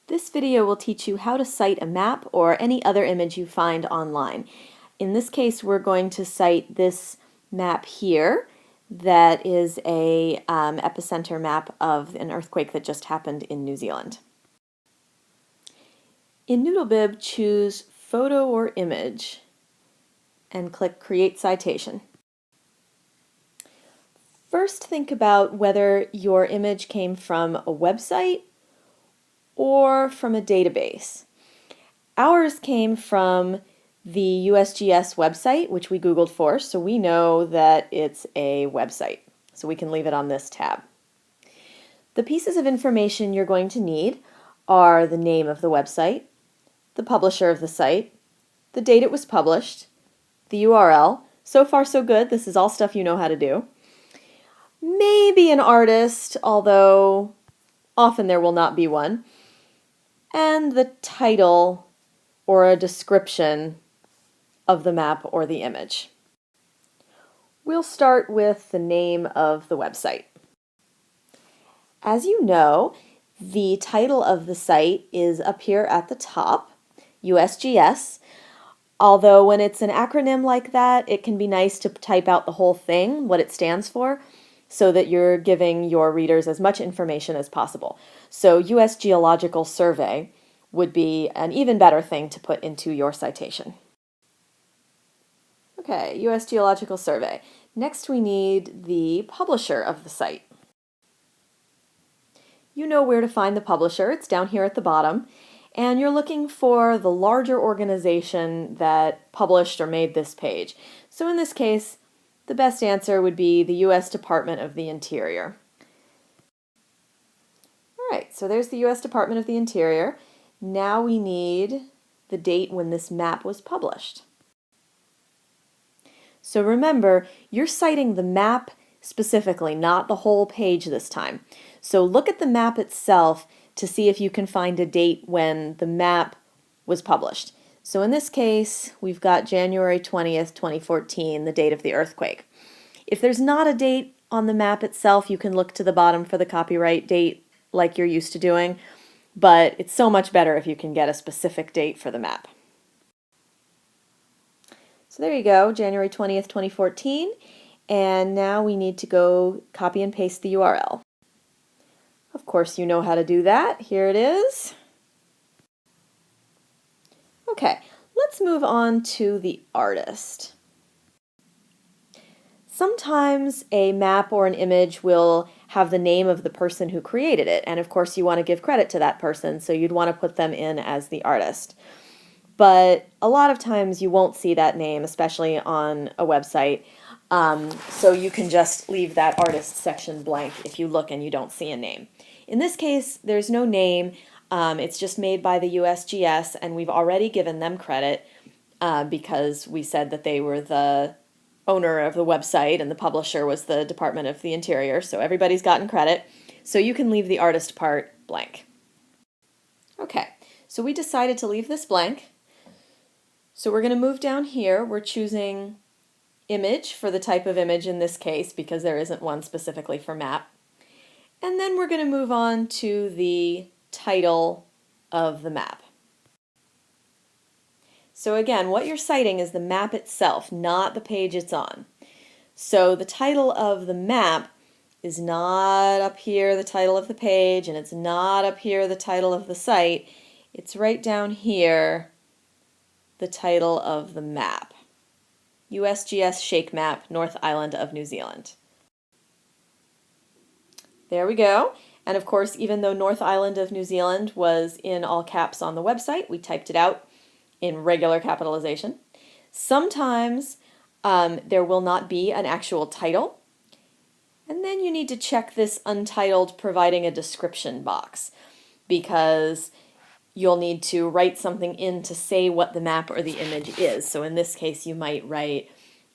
This video will teach you how to cite a map or any other image you find online. In this case, we're going to cite this map here that is a epicenter map of an earthquake that just happened in New Zealand. In Noodlebib, choose Photo or Image and click Create Citation. First, think about whether your image came from a website or from a database. Ours came from the USGS website, which we Googled for, so we know that it's a website. So we can leave it on this tab. The pieces of information you're going to need are the name of the website, the publisher of the site, the date it was published, the URL. So far so good, this is all stuff you know how to do. Maybe an artist, although often there will not be one, and the title or a description of the map or the image. We'll start with the name of the website. As you know, the title of the site is up here at the top, USGS, although when it's an acronym like that, it can be nice to type out the whole thing, what it stands for, so that you're giving your readers as much information as possible. So US Geological Survey would be an even better thing to put into your citation. Okay, US Geological Survey. Next we need the publisher of the site. You know where to find the publisher, it's down here at the bottom, and you're looking for the larger organization that published or made this page. So in this case, the best answer would be the US Department of the Interior. All right, so there's the US Department of the Interior. Now we need the date when this map was published. So remember, you're citing the map specifically, not the whole page this time. So look at the map itself to see if you can find a date when the map was published. So in this case, we've got January 20th, 2014, the date of the earthquake. If there's not a date on the map itself, you can look to the bottom for the copyright date like you're used to doing, but it's so much better if you can get a specific date for the map. So there you go, January 20th, 2014, and now we need to go copy and paste the URL. Of course you know how to do that. Here it is. Okay, let's move on to the artist. Sometimes a map or an image will have the name of the person who created it, and of course you want to give credit to that person, so you'd want to put them in as the artist. But a lot of times you won't see that name, especially on a website, so you can just leave that artist section blank if you look and you don't see a name. In this case, there's no name. It's just made by the USGS, and we've already given them credit because we said that they were the owner of the website and the publisher was the Department of the Interior, so everybody's gotten credit. So you can leave the artist part blank. Okay, so we decided to leave this blank. So we're going to move down here. We're choosing image for the type of image in this case because there isn't one specifically for map. And then we're going to move on to the title of the map. So again, what you're citing is the map itself, not the page it's on. So the title of the map is not up here, the title of the page, and it's not up here, the title of the site. It's right down here, the title of the map. USGS Shake Map, North Island of New Zealand. There we go. And of course, even though North Island of New Zealand was in all caps on the website, we typed it out in regular capitalization. Sometimes there will not be an actual title. And then you need to check this untitled providing a description box because you'll need to write something in to say what the map or the image is. So in this case, you might write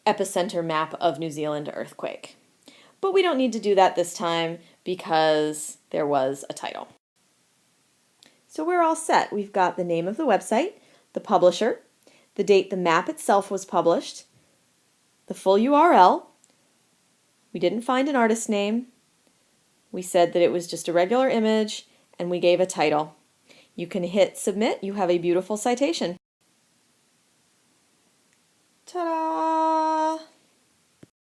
epicenter map of New Zealand earthquake. But we don't need to do that this time because there was a title. So we're all set. We've got the name of the website, the publisher, the date the map itself was published, the full URL. We didn't find an artist name. We said that it was just a regular image, and we gave a title. You can hit submit. You have a beautiful citation.